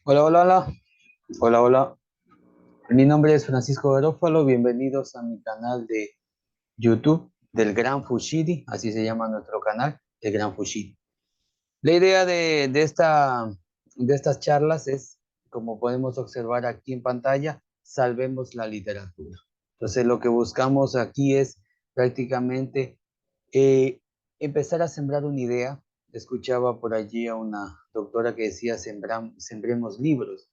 Hola, hola, hola. Hola, hola. Mi nombre es Francisco Garófalo. Bienvenidos a mi canal de YouTube del Gran Fushidi. Así se llama nuestro canal, el Gran Fushidi. La idea de estas charlas es, como podemos observar aquí en pantalla, salvemos la literatura. Entonces, lo que buscamos aquí es prácticamente eh, empezar a sembrar una idea. Escuchaba por allí a una doctora que decía, sembremos libros.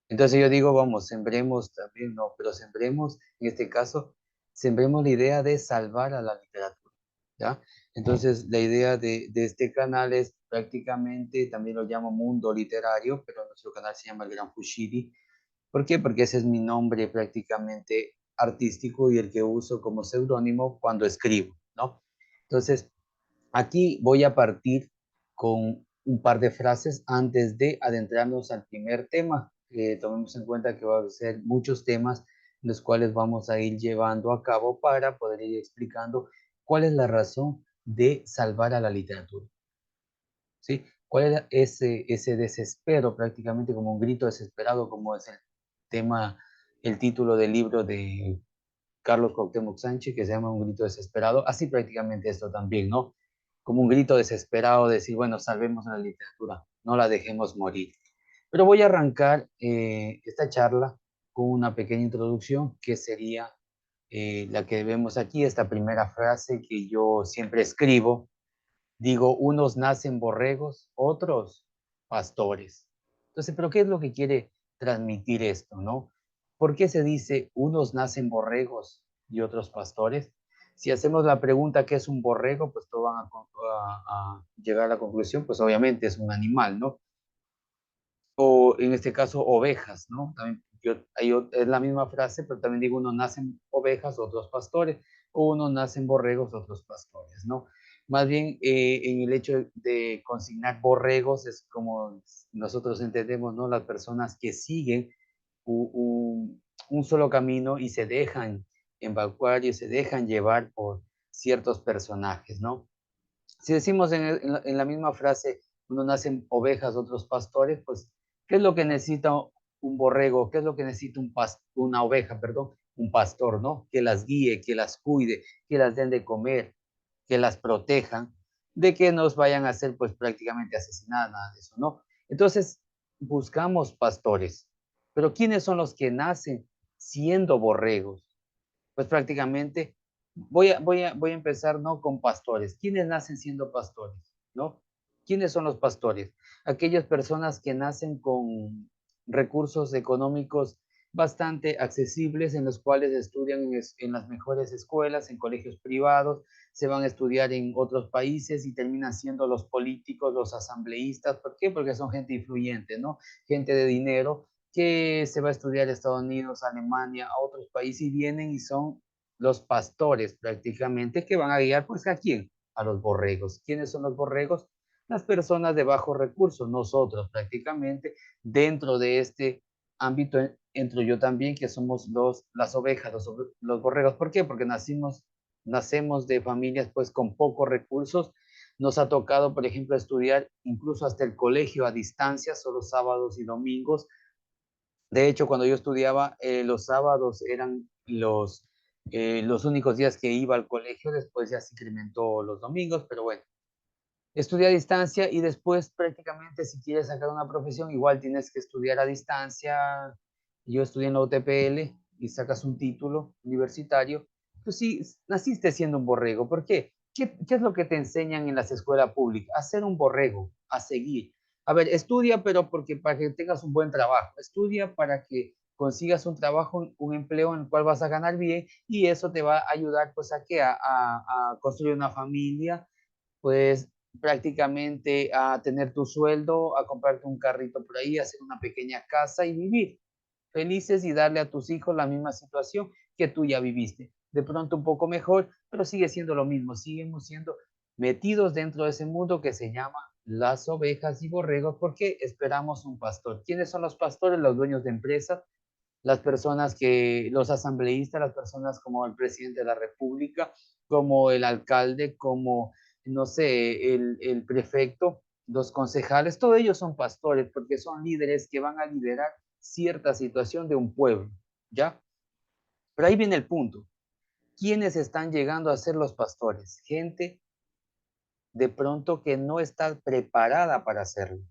Entonces yo digo, vamos, sembremos también, no, pero sembremos, en este caso, sembremos la idea de salvar a la literatura, ¿ya? Entonces la idea de este canal es prácticamente, también lo llamo Mundo Literario, pero nuestro canal se llama El Gran Fushidi. ¿Por qué? Porque ese es mi nombre prácticamente artístico y el que uso como seudónimo cuando escribo, ¿no? Entonces, aquí voy a partir con un par de frases antes de adentrarnos al primer tema. Tomemos en cuenta que va a ser muchos temas los cuales vamos a ir llevando a cabo para poder ir explicando cuál es la razón de salvar a la literatura, ¿sí? ¿Cuál es ese desespero, prácticamente como un grito desesperado, como es el tema, el título del libro de Carlos Cuauhtémoc Sánchez, que se llama Un grito desesperado? Así prácticamente esto también, ¿no? Como un grito desesperado de decir, bueno, salvemos la literatura, no la dejemos morir. Pero voy a arrancar esta charla con una pequeña introducción que sería la que vemos aquí, esta primera frase que yo siempre escribo. Digo, unos nacen borregos, otros pastores. Entonces, ¿pero qué es lo que quiere transmitir esto, no? ¿Por qué se dice unos nacen borregos y otros pastores? Si hacemos la pregunta ¿qué es un borrego? Pues todos van a llegar a la conclusión, pues obviamente es un animal, ¿no? O en este caso ovejas, ¿no? También es la misma frase, pero también digo, unos nacen ovejas, otros pastores, o unos nacen borregos, otros pastores, ¿no? Más bien, en el hecho de consignar borregos es como nosotros entendemos, ¿no? Las personas que siguen un solo camino y se dejan evacuar y se dejan llevar por ciertos personajes, ¿no? Si decimos en la misma frase, uno nacen ovejas, otros pastores, pues, ¿qué es lo que necesita un borrego? ¿Qué es lo que necesita una oveja, perdón? Un pastor, ¿no? Que las guíe, que las cuide, que las den de comer, que las protejan, de que nos vayan a ser, pues, prácticamente asesinadas, nada de eso, ¿no? Entonces, buscamos pastores. Pero ¿quiénes son los que nacen siendo borregos? Pues prácticamente voy a empezar, ¿no? Con pastores. ¿Quiénes nacen siendo pastores? ¿No? ¿Quiénes son los pastores? Aquellas personas que nacen con recursos económicos bastante accesibles, en los cuales estudian en las mejores escuelas, en colegios privados, se van a estudiar en otros países y terminan siendo los políticos, los asambleístas. ¿Por qué? Porque son gente influyente, ¿no? Gente de dinero que se va a estudiar a Estados Unidos, a Alemania, a otros países y vienen y son los pastores prácticamente que van a guiar pues a quién, a los borregos. ¿Quiénes son los borregos? Las personas de bajos recursos, nosotros prácticamente dentro de este ámbito entro yo también que somos las ovejas, los borregos. ¿Por qué? Porque nacemos de familias pues con pocos recursos. Nos ha tocado, por ejemplo, estudiar incluso hasta el colegio a distancia, solo sábados y domingos. De hecho, cuando yo estudiaba, los sábados eran los únicos días que iba al colegio, después ya se incrementó los domingos, pero bueno, estudié a distancia y después prácticamente si quieres sacar una profesión, igual tienes que estudiar a distancia. Yo estudié en la UTPL y sacas un título universitario, pues sí, naciste siendo un borrego. ¿Por qué? ¿Qué es lo que te enseñan en las escuelas públicas? A ser un borrego, a seguir. A ver, estudia, pero porque para que tengas un buen trabajo. Estudia para que consigas un trabajo, un empleo en el cual vas a ganar bien y eso te va a ayudar pues a, ¿qué? A construir una familia, pues prácticamente a tener tu sueldo, a comprarte un carrito por ahí, a hacer una pequeña casa y vivir felices y darle a tus hijos la misma situación que tú ya viviste. De pronto un poco mejor, pero sigue siendo lo mismo, seguimos siendo metidos dentro de ese mundo que se llama las ovejas y borregos porque esperamos un pastor. ¿Quiénes son los pastores? Los dueños de empresas, las personas que, los asambleístas, las personas como el presidente de la República, como el alcalde, como, no sé, el prefecto. los concejales, todos ellos son pastores porque son líderes que van a liderar cierta situación de un pueblo, ¿ya? Pero ahí viene el punto. ¿Quiénes están llegando a ser los pastores? Gente de pronto que no está preparada para hacerlo.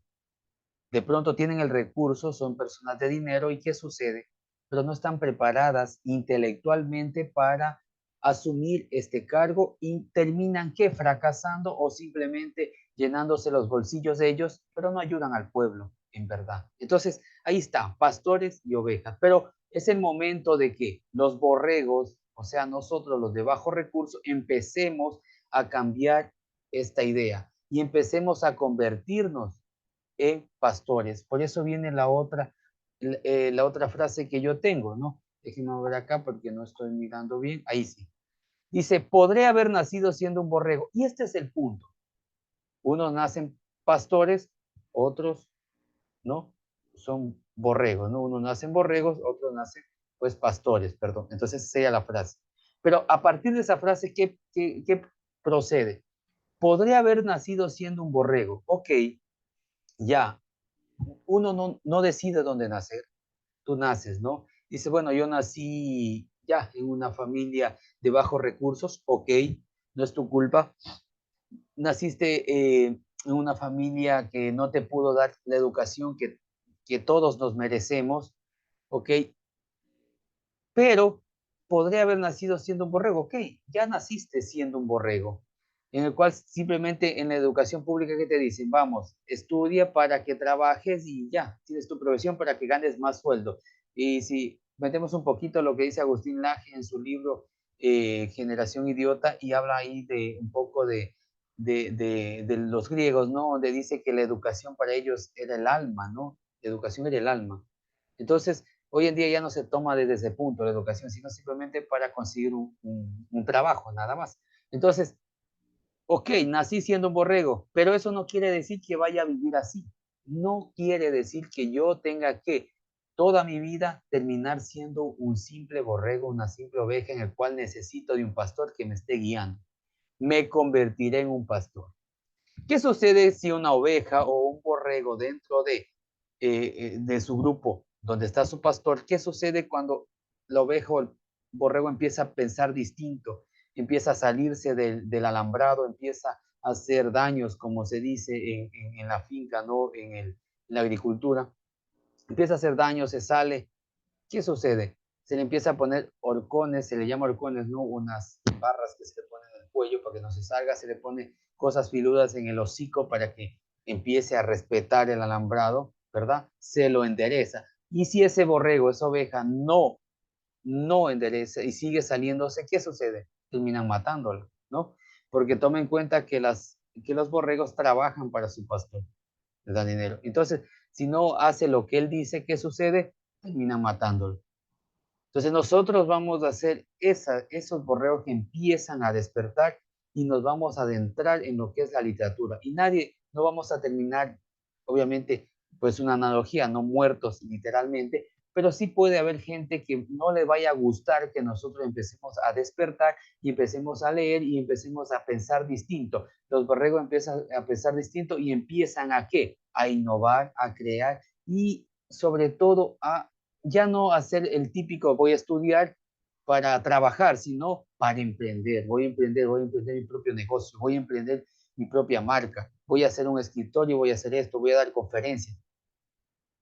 De pronto tienen el recurso, son personas de dinero y ¿qué sucede? Pero no están preparadas intelectualmente para asumir este cargo y terminan que fracasando o simplemente llenándose los bolsillos de ellos, pero no ayudan al pueblo, en verdad. Entonces, ahí está, pastores y ovejas, pero es el momento de que los borregos, o sea, nosotros los de bajo recurso, empecemos a cambiar esta idea y empecemos a convertirnos en pastores. Por eso viene la otra frase que yo tengo, ¿no? Déjenme ver acá porque no estoy mirando bien. Ahí sí. Dice, podré haber nacido siendo un borrego. Y este es el punto. Unos nacen pastores, otros no, son borregos, ¿no? Unos nacen borregos, otros nacen, pues, pastores, perdón. Entonces, sería la frase. Pero a partir de esa frase, ¿qué procede? Podré haber nacido siendo un borrego. Ok, ya, uno no decide dónde nacer, tú naces, ¿no? Dice, bueno, yo nací ya en una familia de bajos recursos, ok, no es tu culpa. Naciste en una familia que no te pudo dar la educación que todos nos merecemos, ok, pero podría haber nacido siendo un borrego, ok, ya naciste siendo un borrego, en el cual simplemente en la educación pública que te dicen, vamos, estudia para que trabajes y ya, tienes tu profesión para que ganes más sueldo. Y si metemos un poquito lo que dice Agustín Laje en su libro Generación Idiota, y habla ahí de un poco de los griegos, ¿no? Donde dice que la educación para ellos era el alma, ¿no? La educación era el alma. Entonces, hoy en día ya no se toma desde ese punto la educación, sino simplemente para conseguir un trabajo, nada más. Entonces, ok, nací siendo un borrego, pero eso no quiere decir que vaya a vivir así. No quiere decir que yo tenga que toda mi vida terminar siendo un simple borrego, una simple oveja en el cual necesito de un pastor que me esté guiando. Me convertiré en un pastor. ¿Qué sucede si una oveja o un borrego dentro de su grupo, donde está su pastor, qué sucede cuando la oveja o el borrego empieza a pensar distinto, empieza a salirse del alambrado, empieza a hacer daños, como se dice en la finca, ¿no? En la agricultura, empieza a hacer daños, se sale, ¿qué sucede? Se le empieza a poner horcones, se le llama horcones, ¿no? Unas barras que se le ponen en el cuello para que no se salga, se le pone cosas filudas en el hocico para que empiece a respetar el alambrado, ¿verdad? Se lo endereza. Y si ese borrego, esa oveja, no endereza y sigue saliéndose, ¿qué sucede? Terminan matándolo, ¿no? Porque toma en cuenta que los borregos trabajan para su pastor, les dan dinero. Entonces, si no hace lo que él dice, ¿qué sucede? Terminan matándolo. Entonces nosotros vamos a hacer esos borreos que empiezan a despertar y nos vamos a adentrar en lo que es la literatura. Y nadie, no vamos a terminar, obviamente, pues una analogía, no muertos literalmente, pero sí puede haber gente que no le vaya a gustar que nosotros empecemos a despertar y empecemos a leer y empecemos a pensar distinto. Los borregos empiezan a pensar distinto y empiezan a ¿qué? A innovar, a crear y sobre todo a ya no hacer el típico voy a estudiar para trabajar, sino para emprender. Voy a emprender mi propio negocio, voy a emprender mi propia marca, voy a hacer un escritorio, voy a hacer esto, voy a dar conferencias.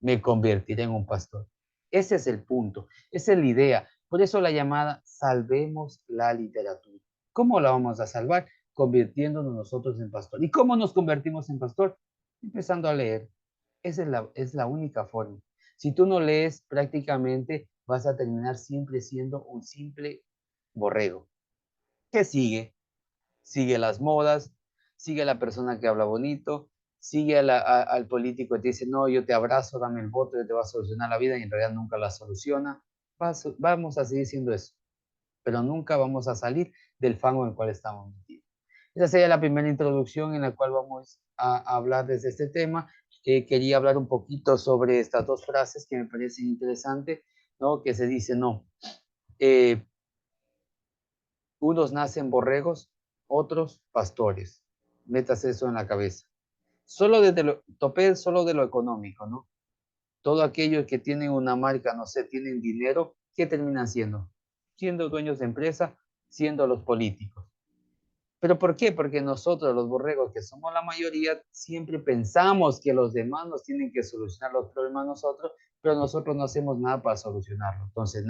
Me convertiré en un pastor. Ese es el punto, esa es la idea. Por eso la llamada salvemos la literatura. ¿Cómo la vamos a salvar? Convirtiéndonos nosotros en pastor. ¿Y cómo nos convertimos en pastor? Empezando a leer. Esa es la única forma. Si tú no lees, prácticamente vas a terminar siempre siendo un simple borrego. ¿Qué sigue? Sigue las modas, sigue a la persona que habla bonito, sigue al político que te dice, no, yo te abrazo, dame el voto, yo te va a solucionar la vida y en realidad nunca la soluciona. Vamos a seguir siendo eso, pero nunca vamos a salir del fango en el cual estamos metidos. Esa sería la primera introducción en la cual vamos a hablar desde este tema. Quería hablar un poquito sobre estas dos frases que me parecen interesantes, ¿no? Que se dice, no, eh, unos nacen borregos, otros pastores. Metas eso en la cabeza. topé solo de lo económico, ¿no? Todo aquellos que tienen una marca, no sé, tienen dinero, ¿qué terminan siendo? Siendo dueños de empresa, siendo los políticos. ¿Pero por qué? Porque nosotros, los borregos, que somos la mayoría, siempre pensamos que los demás nos tienen que solucionar los problemas nosotros, pero nosotros no hacemos nada para solucionarlo. Entonces,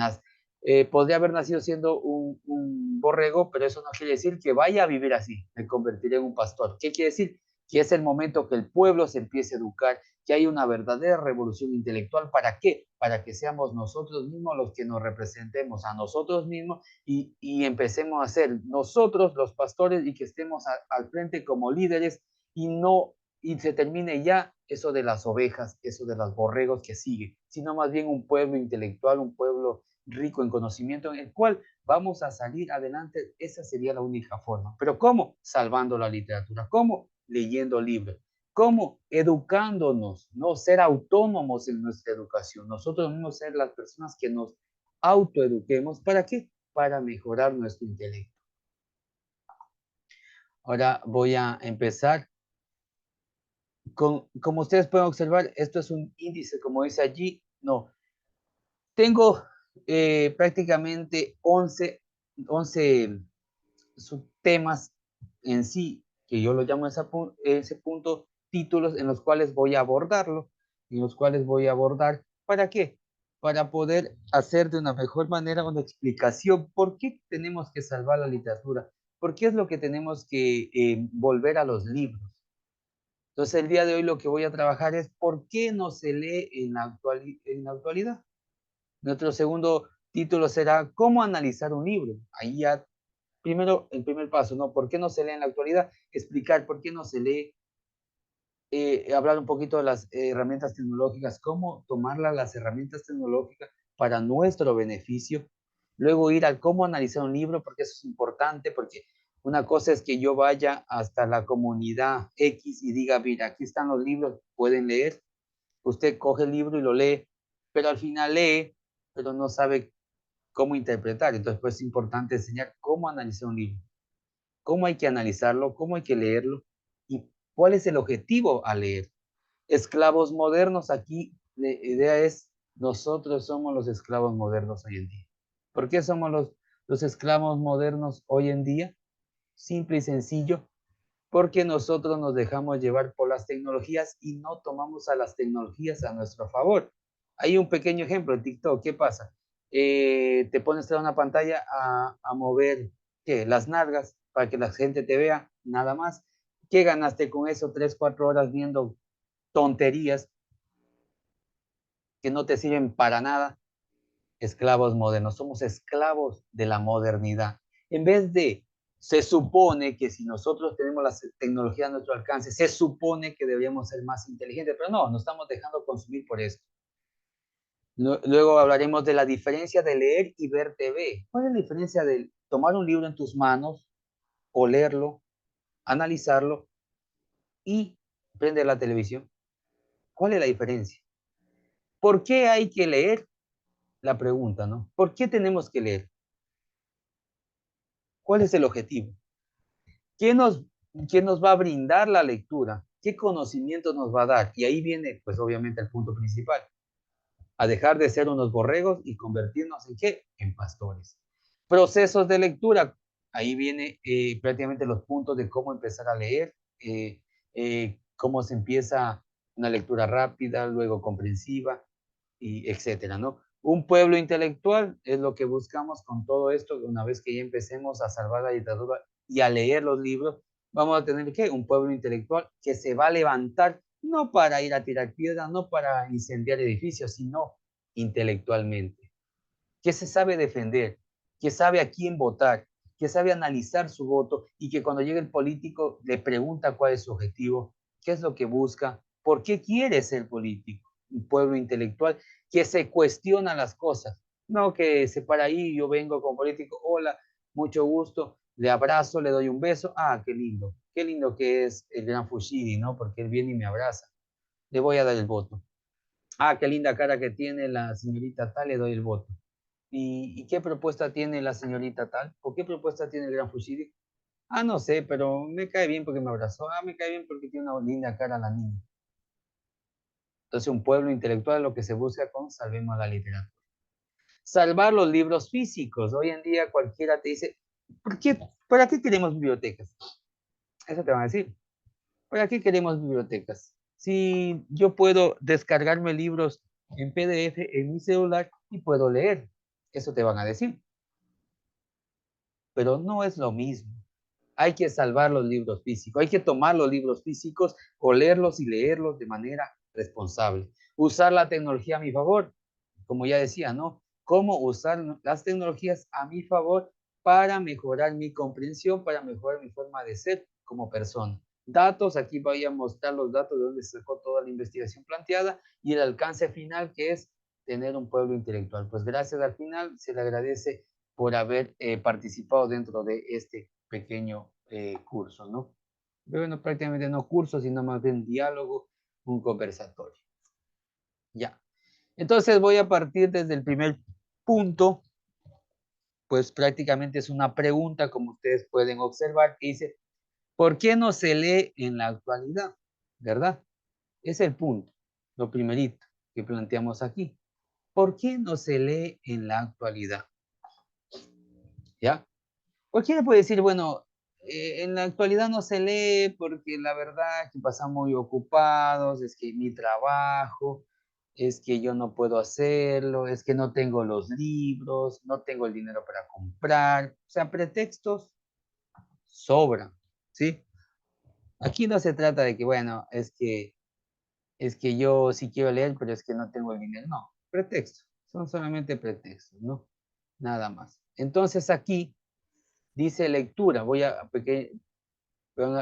podría haber nacido siendo un borrego, pero eso no quiere decir que vaya a vivir así, me convertiré en un pastor. ¿Qué quiere decir? Que es el momento que el pueblo se empiece a educar, que hay una verdadera revolución intelectual. ¿Para qué? Para que seamos nosotros mismos los que nos representemos a nosotros mismos y empecemos a ser nosotros los pastores y que estemos al frente como líderes y no y se termine ya eso de las ovejas, eso de los borregos que sigue, sino más bien un pueblo intelectual, un pueblo rico en conocimiento en el cual vamos a salir adelante. Esa sería la única forma. ¿Pero cómo? Salvando la literatura. ¿Cómo? Leyendo libros. ¿Cómo? Educándonos, no ser autónomos en nuestra educación. Nosotros mismos ser las personas que nos autoeduquemos. ¿Para qué? Para mejorar nuestro intelecto. Ahora voy a empezar como ustedes pueden observar, esto es un índice, como dice allí, no. Tengo prácticamente 11 subtemas en sí, que yo lo llamo ese punto, títulos en los cuales voy a abordarlo, en los cuales voy a abordar, ¿para qué? Para poder hacer de una mejor manera una explicación por qué tenemos que salvar la literatura, por qué es lo que tenemos que volver a los libros. Entonces, el día de hoy lo que voy a trabajar es por qué no se lee en la actualidad. Nuestro segundo título será cómo analizar un libro. Ahí ya, primero, el primer paso, ¿no? ¿Por qué no se lee en la actualidad? Explicar por qué no se lee, hablar un poquito de las herramientas tecnológicas, cómo tomarlas las herramientas tecnológicas para nuestro beneficio. Luego ir al cómo analizar un libro, porque eso es importante, porque una cosa es que yo vaya hasta la comunidad X y diga, mira, aquí están los libros, pueden leer. Usted coge el libro y lo lee, pero al final lee, pero no sabe cómo interpretar. Entonces, pues es importante enseñar cómo analizar un libro, cómo hay que analizarlo, cómo hay que leerlo y cuál es el objetivo al leer. Esclavos modernos, aquí la idea es, nosotros somos los esclavos modernos hoy en día. ¿Por qué somos los esclavos modernos hoy en día? Simple y sencillo, porque nosotros nos dejamos llevar por las tecnologías y no tomamos a las tecnologías a nuestro favor. Hay un pequeño ejemplo en TikTok, ¿qué pasa? Te pones a una pantalla a mover, ¿qué? Las nalgas para que la gente te vea, nada más. ¿Qué ganaste con eso? 3, 4 horas viendo tonterías que no te sirven para nada. Esclavos modernos, somos esclavos de la modernidad. En vez de, se supone que si nosotros tenemos la tecnología a nuestro alcance, se supone que deberíamos ser más inteligentes, pero no, nos estamos dejando consumir por esto. Luego hablaremos de la diferencia de leer y ver TV. ¿Cuál es la diferencia de tomar un libro en tus manos, olerlo, analizarlo y prender la televisión? ¿Cuál es la diferencia? ¿Por qué hay que leer? La pregunta, ¿no? ¿Por qué tenemos que leer? ¿Cuál es el objetivo? ¿Qué nos, ¿Qué nos va a brindar la lectura? ¿Qué conocimiento nos va a dar? Y ahí viene, pues obviamente, el punto principal, a dejar de ser unos borregos y convertirnos en qué? En pastores. Procesos de lectura. Ahí viene prácticamente los puntos de cómo empezar a leer, cómo se empieza una lectura rápida, luego comprensiva, y etcétera, ¿no? Un pueblo intelectual es lo que buscamos con todo esto. Una vez que ya empecemos a salvar la dictadura y a leer los libros, vamos a tener que un pueblo intelectual que se va a levantar no para ir a tirar piedras, no para incendiar edificios, sino intelectualmente, que se sabe defender, que sabe a quién votar, que sabe analizar su voto y que cuando llegue el político le pregunta cuál es su objetivo, qué es lo que busca, por qué quiere ser político. Un pueblo intelectual que se cuestiona las cosas, no que se para ahí, yo vengo como político, hola, mucho gusto, le abrazo, le doy un beso, qué lindo que es el gran Fushigi, ¿no? Porque él viene y me abraza, le voy a dar el voto. Qué linda cara que tiene la señorita tal, le doy el voto. ¿Y qué propuesta tiene la señorita tal? ¿O qué propuesta tiene el gran Fushigi? Ah, no sé, pero me cae bien porque me abrazó. Ah, me cae bien porque tiene una linda cara la niña. Entonces, un pueblo intelectual es lo que se busca con Salvemos la Literatura. Salvar los libros físicos. Hoy en día cualquiera te dice, ¿para qué queremos bibliotecas? Eso te van a decir. ¿Para qué queremos bibliotecas? Si yo puedo descargarme libros en PDF en mi celular y puedo leer. Eso te van a decir. Pero no es lo mismo. Hay que salvar los libros físicos, hay que tomar los libros físicos, olerlos y leerlos de manera responsable. Usar la tecnología a mi favor, como ya decía, ¿no? Cómo usar las tecnologías a mi favor para mejorar mi comprensión, para mejorar mi forma de ser como persona. Datos, aquí voy a mostrar los datos de donde se sacó toda la investigación planteada y el alcance final que es tener un pueblo intelectual. Pues gracias al final, se le agradece por haber participado dentro de este pequeño curso, ¿no? Bueno, prácticamente no curso, sino más bien diálogo, un conversatorio. Ya. Entonces voy a partir desde el primer punto, pues prácticamente es una pregunta, como ustedes pueden observar, que dice, ¿por qué no se lee en la actualidad? ¿Verdad? Es el punto, lo primerito que planteamos aquí. ¿Por qué no se lee en la actualidad? ¿Ya? Cualquiera puede decir, bueno, en la actualidad no se lee porque la verdad es que pasamos muy ocupados, es que mi trabajo, es que yo no puedo hacerlo, es que no tengo los libros, no tengo el dinero para comprar. O sea, pretextos sobran, ¿sí? Aquí no se trata de que, bueno, es que yo sí quiero leer, pero es que no tengo el dinero. No, pretextos, son solamente pretextos, ¿no? Nada más. Entonces aquí dice lectura, voy a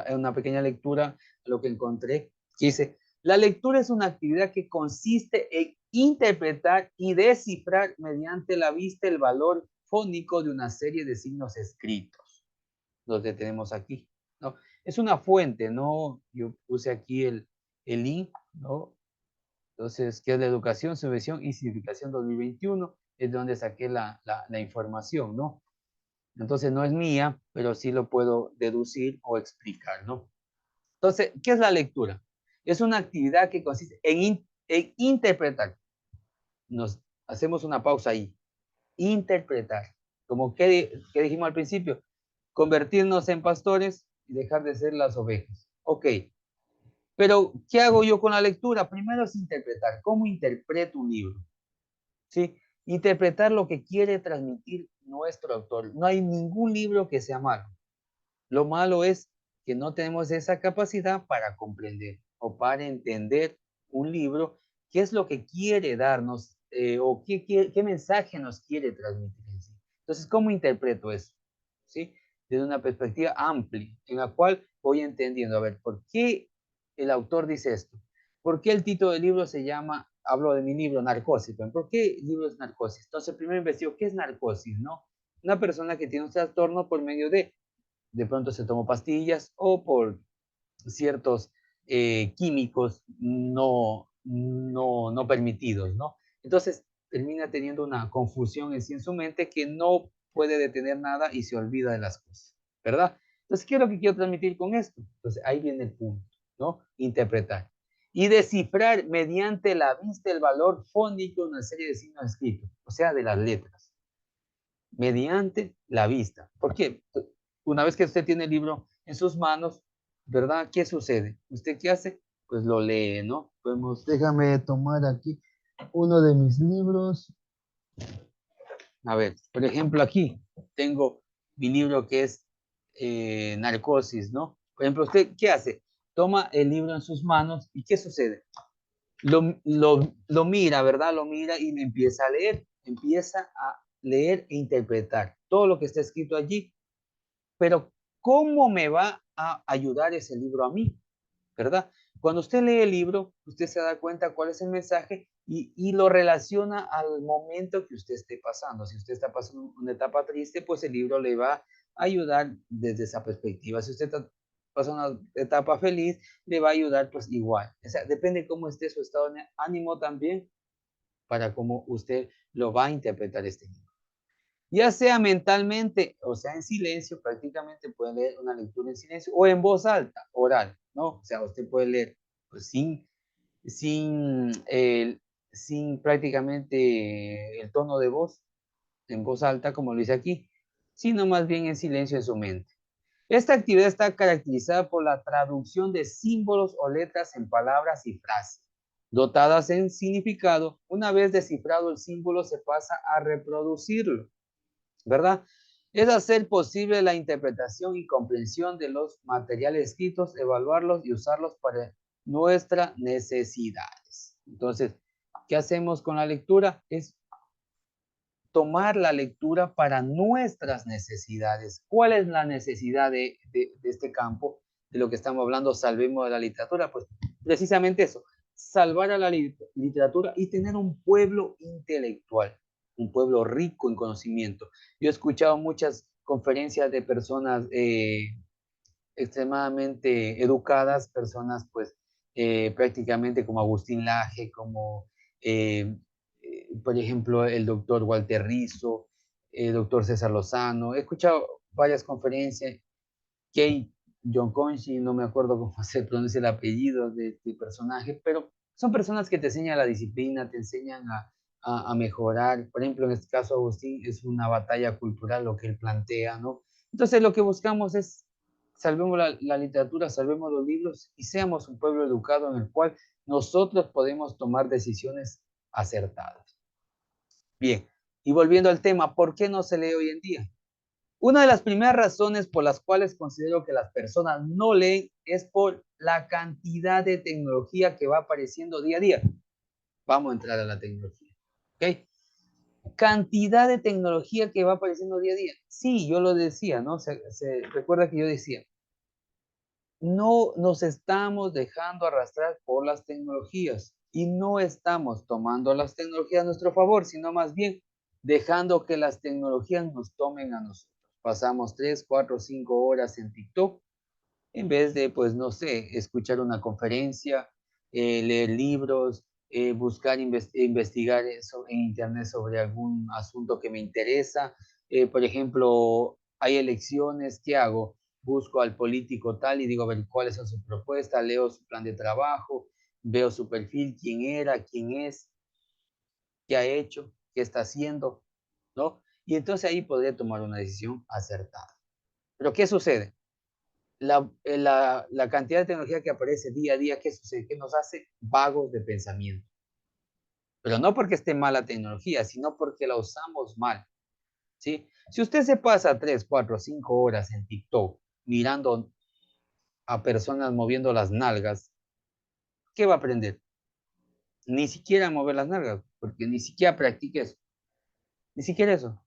una pequeña lectura a lo que encontré, que dice, la lectura es una actividad que consiste en interpretar y descifrar mediante la vista el valor fónico de una serie de signos escritos, los que tenemos aquí, ¿no? Es una fuente, ¿no? Yo puse aquí el link, ¿no? Entonces, ¿qué es la educación, subvención y significación 2021? Es de donde saqué la información, ¿no? Entonces, no es mía, pero sí lo puedo deducir o explicar, ¿no? Entonces, ¿qué es la lectura? Es una actividad que consiste en interpretar. Nos hacemos una pausa ahí. Interpretar. Como que dijimos al principio, convertirnos en pastores y dejar de ser las ovejas. Ok, pero ¿qué hago yo con la lectura? Primero es interpretar. ¿Cómo interpreto un libro? ¿Sí? Interpretar lo que quiere transmitir nuestro autor. No hay ningún libro que sea malo. Lo malo es que no tenemos esa capacidad para comprender o para entender un libro, qué es lo que quiere darnos o qué mensaje nos quiere transmitir en sí. Entonces, ¿cómo interpreto eso? ¿Sí? Desde una perspectiva amplia, en la cual voy entendiendo, a ver, ¿por qué el autor dice esto? ¿Por qué el título del libro se llama, hablo de mi libro, Narcosis? ¿Por qué el libro es Narcosis? Entonces, primero investigo, ¿qué es narcosis? ¿No? Una persona que tiene un trastorno por medio de pronto se tomó pastillas o por ciertos químicos no permitidos, ¿no? Entonces termina teniendo una confusión en sí en su mente que no puede detener nada y se olvida de las cosas, ¿verdad? Entonces, ¿qué es lo que quiero transmitir con esto? Entonces, ahí viene el punto, ¿no? Interpretar. Y descifrar mediante la vista el valor fónico de una serie de signos escritos, o sea, de las letras mediante la vista. ¿Por qué? Una vez que usted tiene el libro en sus manos, ¿verdad? ¿Qué sucede? ¿Usted qué hace? Pues lo lee, ¿no? Podemos, déjame tomar aquí uno de mis libros. A ver, por ejemplo, aquí tengo mi libro que es Narcosis, ¿no? Por ejemplo, ¿usted qué hace? Toma el libro en sus manos y ¿qué sucede? Lo mira, ¿verdad? Lo mira y empieza a leer, empieza a leer e interpretar todo lo que está escrito allí. Pero, ¿cómo me va a ayudar ese libro a mí? ¿Verdad? Cuando usted lee el libro, usted se da cuenta cuál es el mensaje y lo relaciona al momento que usted esté pasando. Si usted está pasando una etapa triste, pues el libro le va a ayudar desde esa perspectiva. Si usted está pasando una etapa feliz, le va a ayudar pues igual. O sea, depende cómo esté su estado de ánimo también para cómo usted lo va a interpretar este libro. ya sea mentalmente o sea en silencio, prácticamente puede leer una lectura en silencio o en voz alta, oral, ¿no? O sea, usted puede leer pues, sin, sin prácticamente el tono de voz, en voz alta, como lo dice aquí, sino más bien en silencio en su mente. Esta actividad está caracterizada por la traducción de símbolos o letras en palabras y frases, dotadas en significado. Una vez descifrado el símbolo, se pasa a reproducirlo, ¿verdad? Es hacer posible la interpretación y comprensión de los materiales escritos, evaluarlos y usarlos para nuestras necesidades. Entonces, ¿qué hacemos con la lectura? Es tomar la lectura para nuestras necesidades. ¿Cuál es la necesidad de este campo? De lo que estamos hablando, salvemos de la literatura. Pues precisamente eso, salvar a la literatura y tener un pueblo intelectual, un pueblo rico en conocimiento. Yo he escuchado muchas conferencias de personas extremadamente educadas, personas pues prácticamente como Agustín Laje, como por ejemplo el doctor Walter Rizzo, el doctor César Lozano. He escuchado varias conferencias, Kate John Conchi, no me acuerdo cómo se pronuncia el apellido de este personaje, pero son personas que te enseñan la disciplina, te enseñan a mejorar. Por ejemplo, en este caso, Agustín, es una batalla cultural lo que él plantea, ¿no? Entonces, lo que buscamos es salvemos la literatura, salvemos los libros y seamos un pueblo educado en el cual nosotros podemos tomar decisiones acertadas. Bien, y volviendo al tema, ¿por qué no se lee hoy en día? Una de las primeras razones por las cuales considero que las personas no leen es por la cantidad de tecnología que va apareciendo día a día. Vamos a entrar a la tecnología. ¿Ok? Cantidad de tecnología que va apareciendo día a día. Sí, yo lo decía, ¿no? Se recuerda que yo decía, no nos estamos dejando arrastrar por las tecnologías y no estamos tomando las tecnologías a nuestro favor, sino más bien dejando que las tecnologías nos tomen a nosotros. Pasamos 3, 4, 5 horas en TikTok en vez de, pues, no sé, escuchar una conferencia, leer libros, buscar investigar en internet sobre algún asunto que me interesa. Por ejemplo, hay elecciones, ¿qué hago? Busco al político tal y digo, a ver, cuáles son sus propuestas, leo su plan de trabajo, veo su perfil, quién era, quién es, qué ha hecho, qué está haciendo, ¿no? Y entonces ahí podría tomar una decisión acertada. Pero ¿qué sucede? La cantidad de tecnología que aparece día a día, ¿qué sucede? Que nos hace vagos de pensamiento. Pero no porque esté mala tecnología, sino porque la usamos mal, ¿sí? Si usted se pasa 3, 4, 5 horas en TikTok mirando a personas moviendo las nalgas, ¿qué va a aprender? Ni siquiera mover las nalgas, porque ni siquiera practique eso. Ni siquiera eso.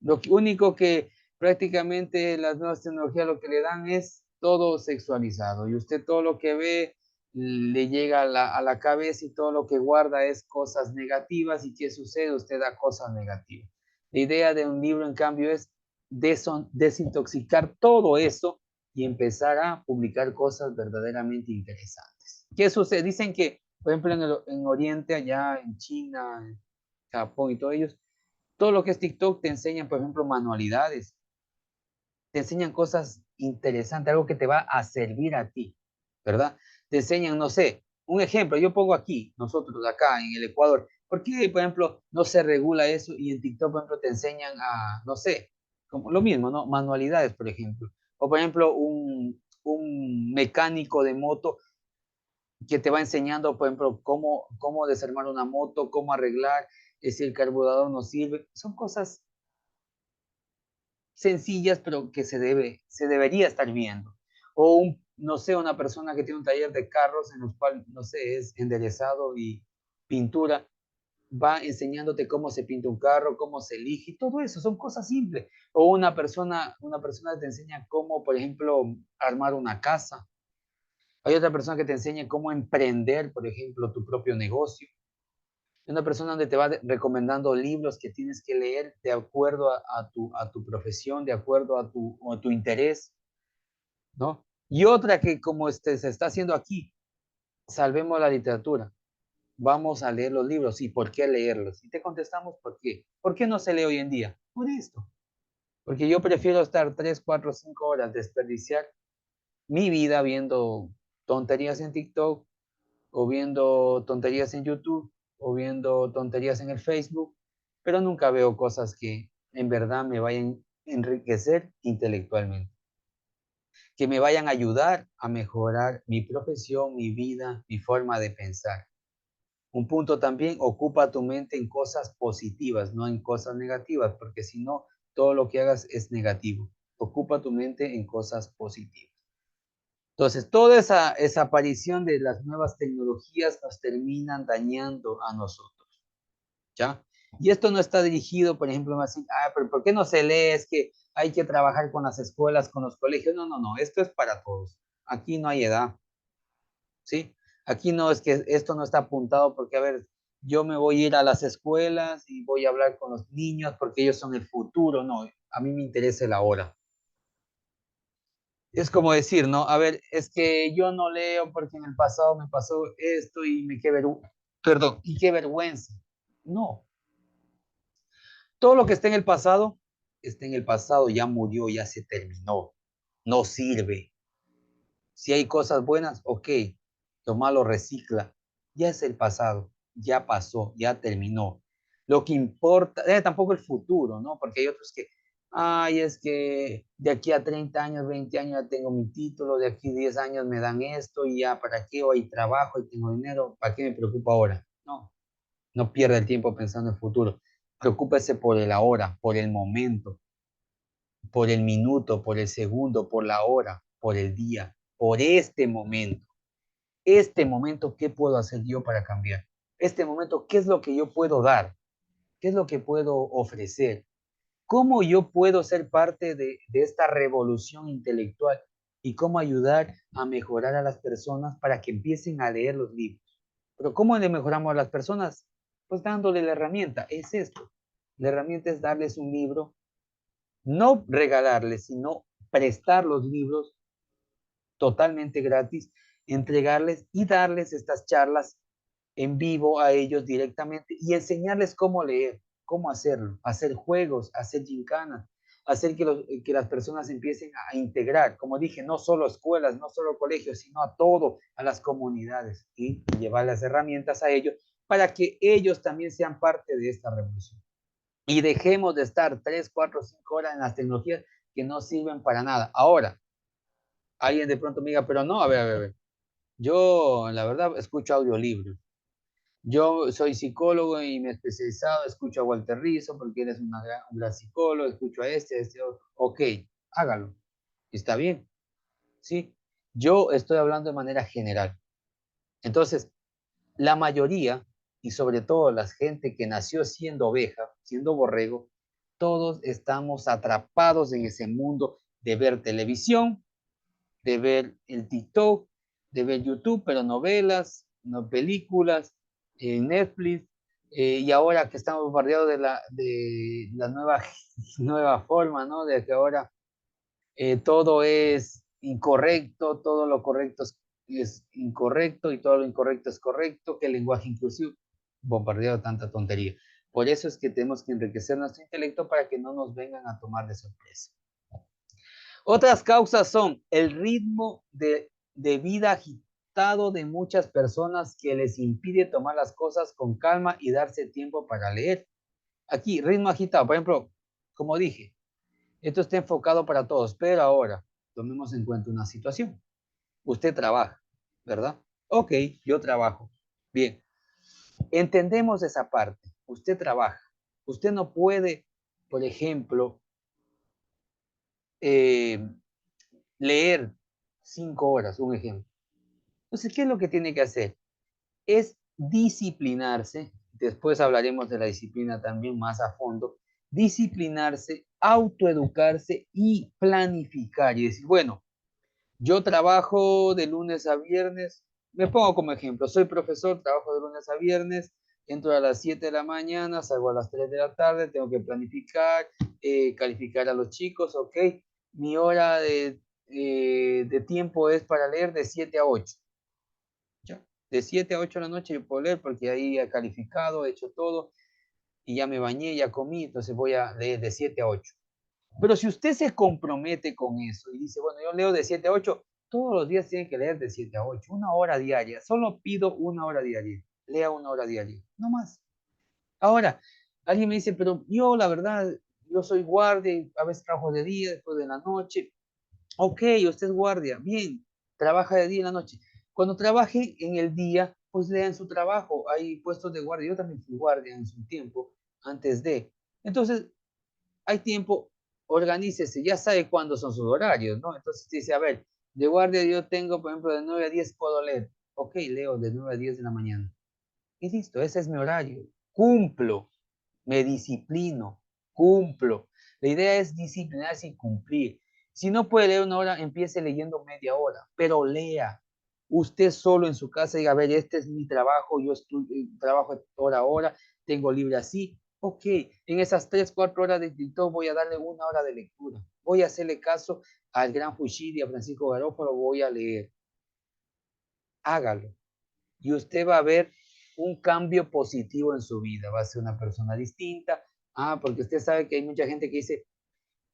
Lo único que prácticamente las nuevas tecnologías lo que le dan es todo sexualizado y usted todo lo que ve le llega a la cabeza y todo lo que guarda es cosas negativas y ¿qué sucede? Usted da cosas negativas. La idea de un libro, en cambio, es desintoxicar todo eso y empezar a publicar cosas verdaderamente interesantes. ¿Qué sucede? Dicen que, por ejemplo, en Oriente, allá en China, en Japón y todos ellos, todo lo que es TikTok te enseñan, por ejemplo, manualidades, te enseñan cosas interesantes, algo que te va a servir a ti, ¿verdad? Te enseñan, no sé, un ejemplo, yo pongo aquí, nosotros acá en el Ecuador, ¿por qué, por ejemplo, no se regula eso y en TikTok, por ejemplo, te enseñan a, no sé, como lo mismo, ¿no? Manualidades, por ejemplo. O, por ejemplo, un mecánico de moto que te va enseñando, por ejemplo, cómo desarmar una moto, cómo arreglar, si el carburador no sirve. Son cosas sencillas, pero que se debería estar viendo. O no sé, una persona que tiene un taller de carros en los cuales, no sé, es enderezado y pintura, va enseñándote cómo se pinta un carro, cómo se elige, todo eso, son cosas simples. O una persona te enseña cómo, por ejemplo, armar una casa. Hay otra persona que te enseña cómo emprender, por ejemplo, tu propio negocio. Una persona donde te va recomendando libros que tienes que leer de acuerdo a tu profesión, de acuerdo a tu interés, ¿no? Y otra que como se está haciendo aquí, salvemos la literatura, vamos a leer los libros. ¿Y por qué leerlos? Y te contestamos por qué. ¿Por qué no se lee hoy en día? por esto. Porque yo prefiero estar 3, 4, 5 horas, desperdiciar mi vida viendo tonterías en TikTok, o viendo tonterías en YouTube, o viendo tonterías en el Facebook, pero nunca veo cosas que en verdad me vayan a enriquecer intelectualmente, que me vayan a ayudar a mejorar mi profesión, mi vida, mi forma de pensar. Un punto también, ocupa tu mente en cosas positivas, no en cosas negativas, porque si no, todo lo que hagas es negativo. Ocupa tu mente en cosas positivas. Entonces, toda esa aparición de las nuevas tecnologías nos terminan dañando a nosotros, ¿ya? Y esto no está dirigido, por ejemplo, así, pero ¿por qué no se lee? Es que hay que trabajar con las escuelas, con los colegios. No, no, no, esto es para todos. Aquí no hay edad, ¿sí? Aquí no es que esto no está apuntado porque, a ver, yo me voy a ir a las escuelas y voy a hablar con los niños porque ellos son el futuro. No, a mí me interesa el ahora. Es como decir, ¿no? A ver, es que yo no leo porque en el pasado me pasó esto y me qué perdón, y qué vergüenza. No, todo lo que está en el pasado, ya murió, ya se terminó, no sirve. Si hay cosas buenas, ok, lo malo recicla. Ya es el pasado, ya pasó, ya terminó. Lo que importa, tampoco el futuro, ¿no? Porque hay otros que, ay, es que de aquí a 30 años, 20 años ya tengo mi título, de aquí a 10 años me dan esto y ya, ¿para qué? Hoy trabajo y tengo dinero, ¿para qué me preocupo ahora? No, no pierda el tiempo pensando en el futuro. Preocúpese por el ahora, por el momento, por el minuto, por el segundo, por la hora, por el día, por este momento. Este momento, ¿qué puedo hacer yo para cambiar? Este momento, ¿qué es lo que yo puedo dar? ¿Qué es lo que puedo ofrecer? ¿Cómo yo puedo ser parte de esta revolución intelectual? ¿Y cómo ayudar a mejorar a las personas para que empiecen a leer los libros? Pero ¿cómo le mejoramos a las personas? Pues dándole la herramienta. Es esto. La herramienta es darles un libro, no regalarles, sino prestar los libros totalmente gratis, entregarles y darles estas charlas en vivo a ellos directamente y enseñarles cómo leer, cómo hacerlo, hacer juegos, hacer gincanas, hacer que las personas empiecen a integrar, como dije, no solo escuelas, no solo colegios, sino a todo, a las comunidades y llevar las herramientas a ellos para que ellos también sean parte de esta revolución. Y dejemos de estar 3, 4, 5 horas en las tecnologías que no sirven para nada. Ahora, alguien de pronto me diga, pero no, a ver. Yo, la verdad, escucho audiolibros. Yo soy psicólogo y me he especializado, escucho a Walter Rizzo porque él es un gran psicólogo, escucho a este otro. Ok, hágalo. Está bien, ¿sí? Yo estoy hablando de manera general. Entonces, la mayoría, y sobre todo la gente que nació siendo oveja, siendo borrego, todos estamos atrapados en ese mundo de ver televisión, de ver el TikTok, de ver YouTube, pero novelas, no películas, Netflix, y ahora que estamos bombardeados de la nueva forma, ¿no? De que ahora todo es incorrecto, todo lo correcto es incorrecto y todo lo incorrecto es correcto, que el lenguaje inclusivo, bombardeado de tanta tontería. Por eso es que tenemos que enriquecer nuestro intelecto para que no nos vengan a tomar de sorpresa. Otras causas son el ritmo de vida agitado de muchas personas que les impide tomar las cosas con calma y darse tiempo para leer. Aquí, ritmo agitado, por ejemplo, como dije, esto está enfocado para todos, pero ahora tomemos en cuenta una situación. Usted trabaja, ¿verdad? Ok, yo trabajo. Bien, entendemos esa parte. Usted trabaja. Usted no puede, por ejemplo, eh, leer 5 horas, un ejemplo. Entonces, ¿qué es lo que tiene que hacer? Es disciplinarse, después hablaremos de la disciplina también más a fondo, disciplinarse, autoeducarse y planificar y decir, bueno, yo trabajo de lunes a viernes, me pongo como ejemplo, soy profesor, trabajo de lunes a viernes, entro a las 7 de la mañana, salgo a las 3 de la tarde, tengo que planificar, calificar a los chicos, ok, mi hora de tiempo es para leer de 7 a 8. ¿Ya? De 7 a 8 de la noche yo puedo leer porque ahí he calificado, he hecho todo. y ya me bañé, ya comí, entonces voy a leer de 7 a 8. Pero si usted se compromete con eso y dice, bueno, yo leo de 7 a 8, todos los días tiene que leer de 7 a 8, una hora diaria. Solo pido una hora diaria. Lea una hora diaria, no más. Ahora, alguien me dice, pero yo la verdad, yo soy guardia, a veces trabajo de día, después de la noche. Ok, usted es guardia, bien, trabaja de día y en la noche. Cuando trabaje en el día, pues lea en su trabajo. Hay puestos de guardia. Yo también fui guardia en su tiempo, antes de. Entonces, hay tiempo, organícese, ya sabe cuándo son sus horarios, ¿no? Entonces dice, a ver, de guardia yo tengo, por ejemplo, de 9 a 10 puedo leer. Ok, leo de 9 a 10 de la mañana. Y listo, ese es mi horario. Cumplo, me disciplino, cumplo. La idea es disciplinarse y cumplir. Si no puede leer una hora, empiece leyendo media hora, pero lea. Usted solo en su casa diga, a ver, este es mi trabajo, yo trabajo hora a hora, tengo libre así. Ok, en esas 3, 4 horas de escritor voy a darle una hora de lectura. Voy a hacerle caso al gran Fushidi, a Francisco Garófalo, voy a leer. Hágalo. Y usted va a ver un cambio positivo en su vida. Va a ser una persona distinta. Porque usted sabe que hay mucha gente que dice,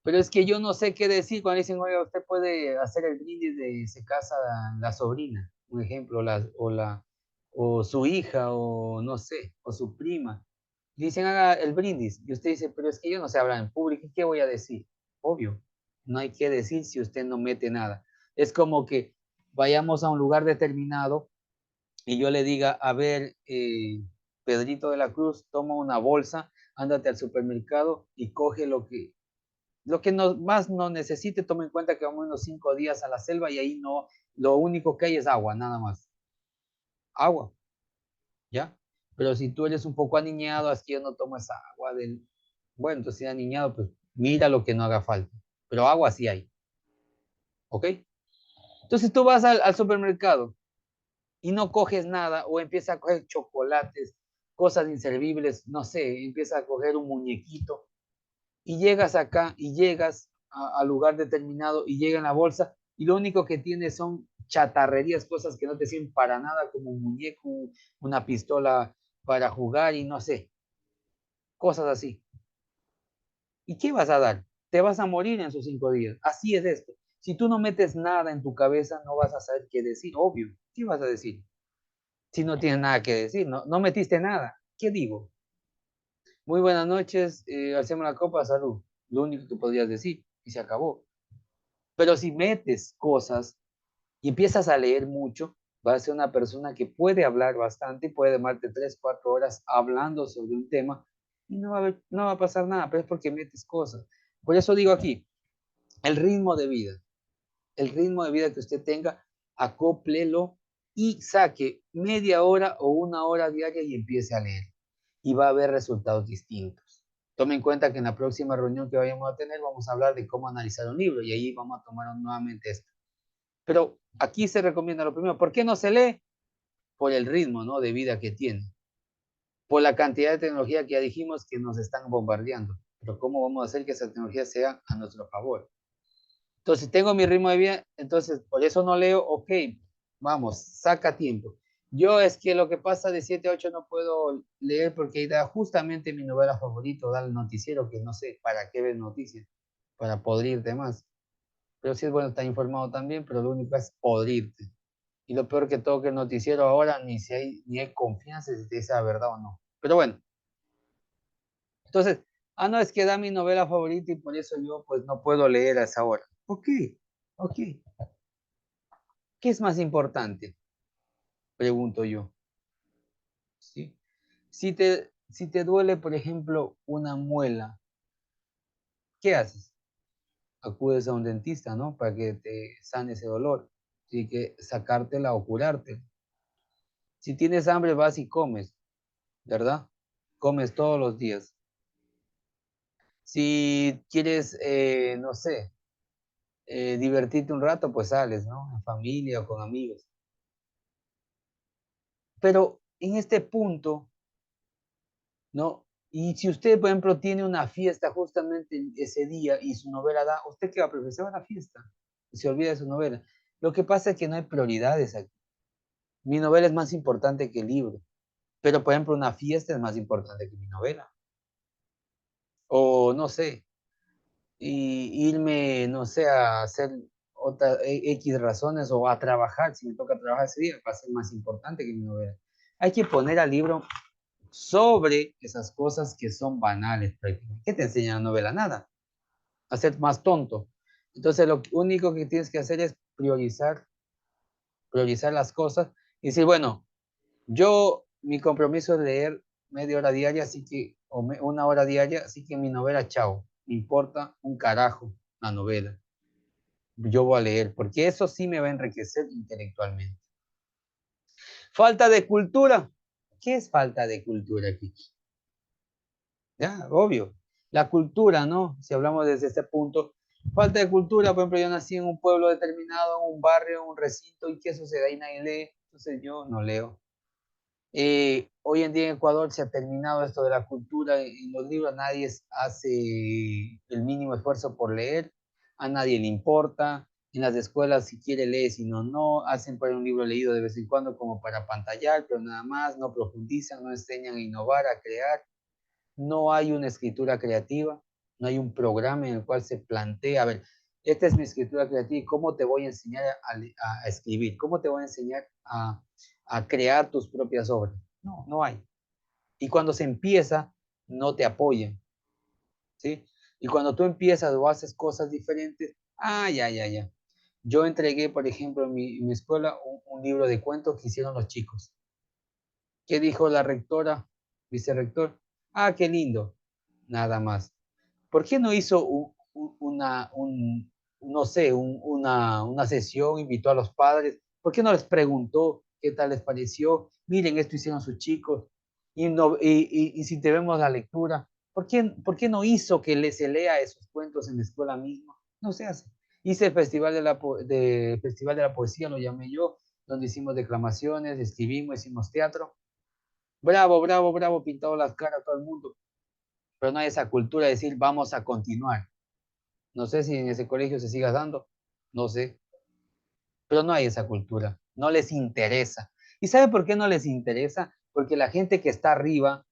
pero es que yo no sé qué decir cuando dicen, oiga, usted puede hacer el brindis de se casa la sobrina, un ejemplo, o su hija, o no sé, o su prima. Dicen, haga el brindis. Y usted dice, pero es que yo no sé hablar en público, ¿qué voy a decir? Obvio, no hay que decir si usted no mete nada. Es como que vayamos a un lugar determinado y yo le diga, a ver, Pedrito de la Cruz, toma una bolsa, ándate al supermercado y coge lo que más no necesite. Toma en cuenta que vamos unos 5 días a la selva y ahí no, lo único que hay es agua, nada más. Agua, ¿ya? Pero si tú eres un poco aniñado, es que yo no tomo esa agua del... Bueno, entonces si aniñado, pues mira lo que no haga falta. Pero agua sí hay, ¿ok? Entonces tú vas al supermercado y no coges nada o empieza a coger chocolates, cosas inservibles, no sé, empieza a coger un muñequito y llegas acá y llegas al lugar determinado y llega en la bolsa y lo único que tienes son chatarrerías, cosas que no te sirven para nada, como un muñeco, una pistola para jugar y no sé, cosas así. ¿Y qué vas a dar? Te vas a morir en esos 5 días. Así es esto. Si tú no metes nada en tu cabeza, no vas a saber qué decir, obvio. ¿Qué vas a decir? Si no tienes nada que decir, no metiste nada. ¿Qué digo? Muy buenas noches, hacemos la copa, salud. Lo único que podrías decir y se acabó. Pero si metes cosas y empiezas a leer mucho, vas a ser una persona que puede hablar bastante y puede demorarte 3, 4 horas hablando sobre un tema y no va a pasar nada, pero es porque metes cosas. Por eso digo aquí, el ritmo de vida, el ritmo de vida que usted tenga, acóplelo y saque media hora o una hora diaria y empiece a leer. Y va a haber resultados distintos. Tome en cuenta que en la próxima reunión que vayamos a tener vamos a hablar de cómo analizar un libro y ahí vamos a tomar nuevamente esto. Pero aquí se recomienda lo primero. ¿Por qué no se lee? Por el ritmo, ¿no?, de vida que tiene. Por la cantidad de tecnología que ya dijimos que nos están bombardeando. Pero ¿cómo vamos a hacer que esa tecnología sea a nuestro favor? Entonces, tengo mi ritmo de vida, entonces por eso no leo, ok, vamos, saca tiempo. Yo es que lo que pasa de 7 a 8 no puedo leer porque da justamente mi novela favorita, da el noticiero, que no sé para qué ver noticias, para podrirte más. Pero sí es bueno estar informado también, pero lo único es podrirte. Y lo peor que todo que el noticiero ahora ni hay confianza si te dice la verdad o no. Pero bueno, entonces, no, es que da mi novela favorita y por eso yo pues no puedo leer a esa hora. Ok, ok. ¿Qué es más importante? Pregunto yo. ¿Sí? Si te duele, por ejemplo, una muela, ¿qué haces? Acudes a un dentista, ¿no? Para que te sane ese dolor. Así que sacártela o curarte. Si tienes hambre, vas y comes, ¿verdad? Comes todos los días. Si quieres, no sé, divertirte un rato, pues sales, ¿no? En familia o con amigos. Pero en este punto, ¿no? Y si usted, por ejemplo, tiene una fiesta justamente ese día y su novela da, ¿usted qué va a preferir? Se va a la fiesta, se olvida de su novela. Lo que pasa es que no hay prioridades aquí. Mi novela es más importante que el libro, pero por ejemplo una fiesta es más importante que mi novela. o no sé, y irme, no sé, a hacer otra X razones o a trabajar, si me toca trabajar ese día, va a ser más importante que mi novela. Hay que poner al libro sobre esas cosas que son banales prácticamente. ¿Qué te enseña la novela? Nada, a ser más tonto. Entonces lo único que tienes que hacer es priorizar las cosas y decir, bueno, mi compromiso es leer media hora diaria, así que, una hora diaria, así que mi novela, chao, me importa un carajo la novela. Yo voy a leer, porque eso sí me va a enriquecer intelectualmente. Falta de cultura. ¿Qué es falta de cultura aquí? Ya, obvio. La cultura, ¿no? Si hablamos desde este punto, falta de cultura, por ejemplo, yo nací en un pueblo determinado, en un barrio, en un recinto, ¿y qué sucede? Ahí nadie lee, entonces yo no leo. Hoy en día en Ecuador se ha terminado esto de la cultura en los libros, nadie hace el mínimo esfuerzo por leer, a nadie le importa, en las escuelas si quiere lee, si no, no, hacen por un libro leído de vez en cuando como para pantallar, pero nada más, no profundizan, no enseñan a innovar, a crear, no hay una escritura creativa, no hay un programa en el cual se plantea, a ver, esta es mi escritura creativa, ¿cómo te voy a enseñar a escribir? ¿Cómo te voy a enseñar a crear tus propias obras? No, no hay. Y cuando se empieza, no te apoyan, ¿sí? Y cuando tú empiezas o haces cosas diferentes, ya. Yo entregué, por ejemplo, en mi escuela un libro de cuentos que hicieron los chicos. ¿Qué dijo la rectora, vicerrector? Ah, qué lindo, nada más. ¿Por qué no hizo no sé, una sesión, invitó a los padres? ¿Por qué no les preguntó qué tal les pareció? Miren, esto hicieron sus chicos. Y, no, y si te vemos la lectura, por qué no hizo que se lea esos cuentos en la escuela misma? No se hace. Hice el Festival de la Poesía, lo llamé yo, donde hicimos declamaciones, escribimos, hicimos teatro. Bravo, bravo, bravo, pintado las caras a todo el mundo, pero no hay esa cultura de decir vamos a continuar. No sé si en ese colegio se siga dando, no sé, pero no hay esa cultura, no les interesa. ¿Y sabe por qué no les interesa? Porque la gente que está arriba,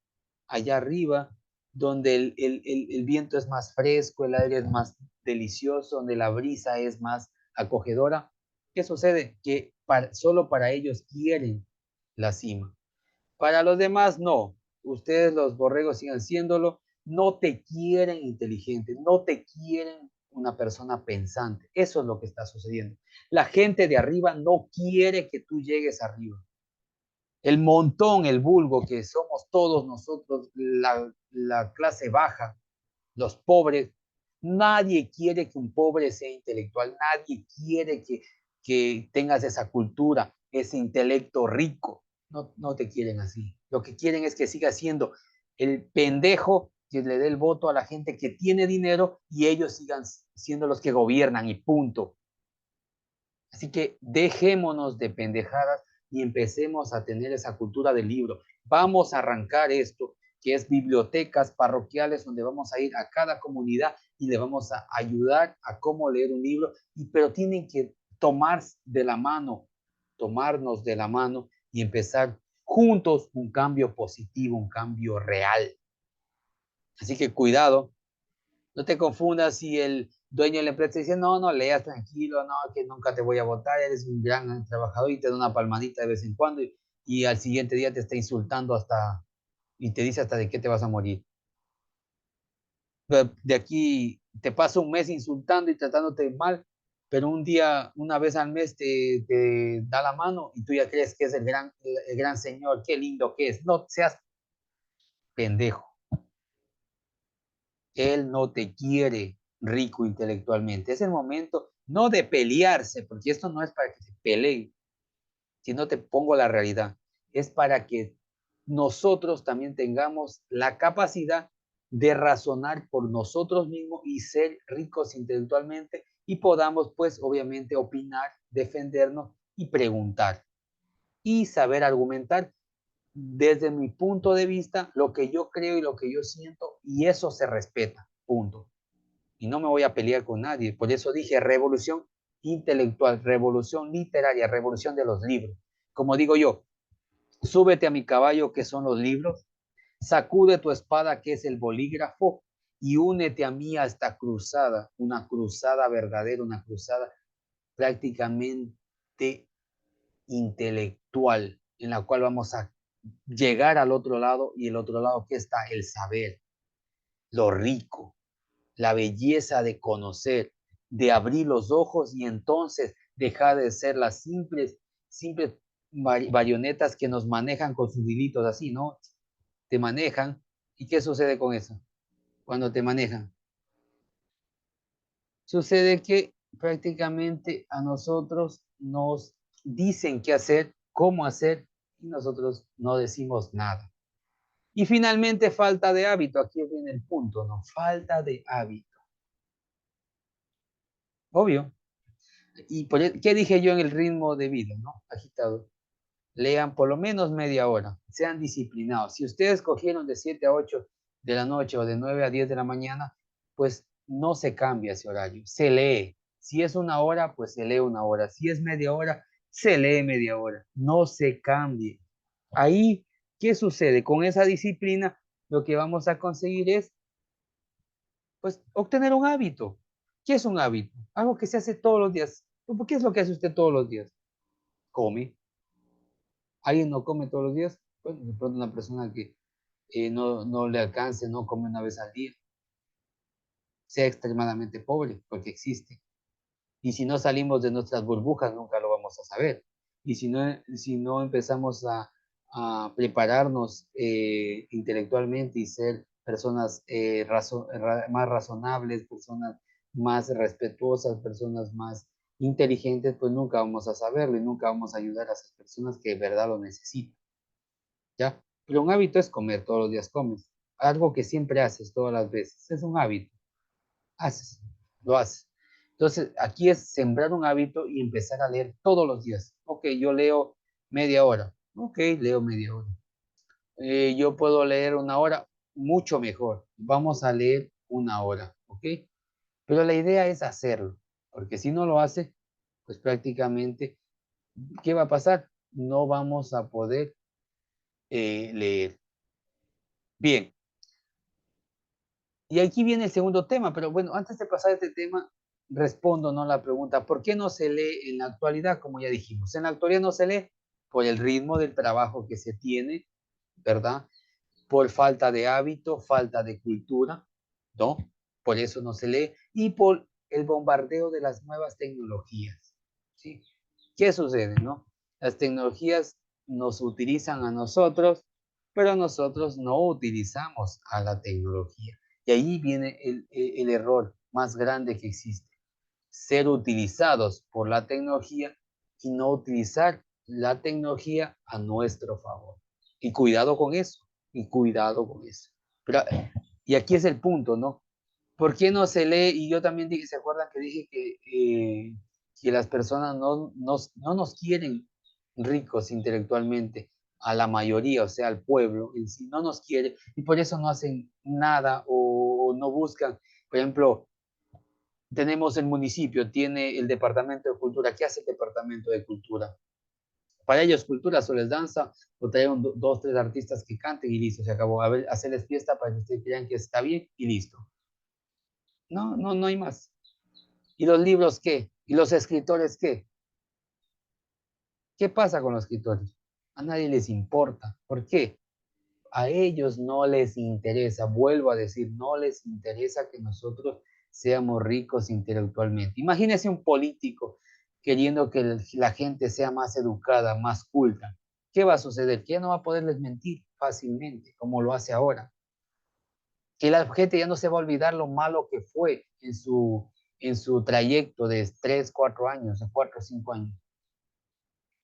allá arriba, donde el viento es más fresco, el aire es más delicioso, donde la brisa es más acogedora, ¿qué sucede? Que solo para ellos quieren la cima. Para los demás, no. Ustedes, los borregos, sigan siéndolo. No te quieren inteligente, no te quieren una persona pensante. Eso es lo que está sucediendo. La gente de arriba no quiere que tú llegues arriba. El montón, el vulgo que somos todos nosotros, la clase baja, los pobres, nadie quiere que un pobre sea intelectual, nadie quiere que tengas esa cultura, ese intelecto rico. No, no te quieren así. Lo que quieren es que sigas siendo el pendejo que le dé el voto a la gente que tiene dinero y ellos sigan siendo los que gobiernan y punto. Así que dejémonos de pendejadas y empecemos a tener esa cultura del libro. Vamos a arrancar esto, que es bibliotecas parroquiales, donde vamos a ir a cada comunidad y le vamos a ayudar a cómo leer un libro, pero tienen que tomarnos de la mano y empezar juntos un cambio positivo, un cambio real. Así que cuidado, no te confundas si el dueño de la empresa dice, no, no leas, tranquilo, no, que nunca te voy a votar, eres un gran trabajador y te da una palmadita de vez en cuando y al siguiente día te está insultando y te dice hasta de qué te vas a morir. De aquí te pasa un mes insultando y tratándote mal, pero un día, una vez al mes te da la mano y tú ya crees que es el gran señor, qué lindo que es. No seas pendejo. Él no te quiere rico intelectualmente. Es el momento no de pelearse, porque esto no es para que se peleen, sino te pongo la realidad. Es para que nosotros también tengamos la capacidad de razonar por nosotros mismos y ser ricos intelectualmente y podamos, pues, obviamente, opinar, defendernos y preguntar y saber argumentar desde mi punto de vista lo que yo creo y lo que yo siento y eso se respeta, punto. Y no me voy a pelear con nadie. Por eso dije revolución intelectual, revolución literaria, revolución de los libros. Como digo yo, súbete a mi caballo, que son los libros, sacude tu espada, que es el bolígrafo, y únete a mí a esta cruzada, una cruzada verdadera, una cruzada prácticamente intelectual, en la cual vamos a llegar al otro lado, y el otro lado que está el saber, lo rico, la belleza de conocer, de abrir los ojos y entonces dejar de ser las simples marionetas que nos manejan con sus delitos así, ¿no? Te manejan. ¿Y qué sucede con eso? Cuando te manejan. Sucede que prácticamente a nosotros nos dicen qué hacer, cómo hacer, y nosotros no decimos nada. Y finalmente falta de hábito, aquí viene el punto, ¿no? Falta de hábito. Obvio. ¿Y qué dije yo en el ritmo de vida, no? Agitado. Lean por lo menos media hora, sean disciplinados. Si ustedes cogieron de 7 a 8 de la noche o de 9 a 10 de la mañana, pues no se cambia ese horario, se lee. Si es una hora, pues se lee una hora. Si es media hora, se lee media hora. No se cambie. Ahí, ¿qué sucede? Con esa disciplina, lo que vamos a conseguir es, pues, obtener un hábito. ¿Qué es un hábito? Algo que se hace todos los días. ¿Qué es lo que hace usted todos los días? Come. ¿Alguien no come todos los días? Bueno, de pronto una persona que no le alcance, no come una vez al día, sea extremadamente pobre, porque existe. Y si no salimos de nuestras burbujas, nunca lo vamos a saber. Y si no empezamos a prepararnos intelectualmente y ser personas más razonables, personas más respetuosas, personas más inteligentes, pues nunca vamos a saberlo y nunca vamos a ayudar a esas personas que de verdad lo necesitan. ¿Ya? Pero un hábito es comer, todos los días comes. Algo que siempre haces todas las veces. Es un hábito. Haces, lo haces. Entonces, aquí es sembrar un hábito y empezar a leer todos los días. Ok, yo leo media hora. Ok, leo media hora. Yo puedo leer una hora, mucho mejor. Vamos a leer una hora. Ok, pero la idea es hacerlo. Porque si no lo hace, pues prácticamente, ¿qué va a pasar? No vamos a poder leer. Bien, y aquí viene el segundo tema, pero bueno, antes de pasar a este tema, respondo, ¿no?, la pregunta, ¿por qué no se lee en la actualidad? Como ya dijimos, en la actualidad no se lee por el ritmo del trabajo que se tiene, ¿verdad? Por falta de hábito, falta de cultura, ¿no? Por eso no se lee, y por el bombardeo de las nuevas tecnologías, ¿sí? ¿Qué sucede, no? Las tecnologías nos utilizan a nosotros, pero nosotros no utilizamos a la tecnología. Y ahí viene el error más grande que existe. Ser utilizados por la tecnología y no utilizar la tecnología a nuestro favor. Y cuidado con eso, y cuidado con eso. Pero, y aquí es el punto, ¿no? ¿Por qué no se lee? Y yo también dije, ¿se acuerdan que dije que las personas no nos quieren ricos intelectualmente? A la mayoría, o sea, al pueblo en sí, no nos quiere y por eso no hacen nada o no buscan. Por ejemplo, tenemos el municipio, tiene el departamento de cultura. ¿Qué hace el departamento de cultura? Para ellos, cultura solo es danza, o traer dos, tres artistas que canten y listo, se acabó. A ver, hacerles fiesta para que ustedes crean que está bien y listo. No, no, no hay más. ¿Y los libros qué? ¿Y los escritores qué? ¿Qué pasa con los escritores? A nadie les importa. ¿Por qué? A ellos no les interesa, vuelvo a decir, no les interesa que nosotros seamos ricos intelectualmente. Imagínese un político queriendo que la gente sea más educada, más culta. ¿Qué va a suceder? Que ya no va a poderles mentir fácilmente, como lo hace ahora. Que la gente ya no se va a olvidar lo malo que fue en su trayecto de 3, 4 años, o 4 o 5 años.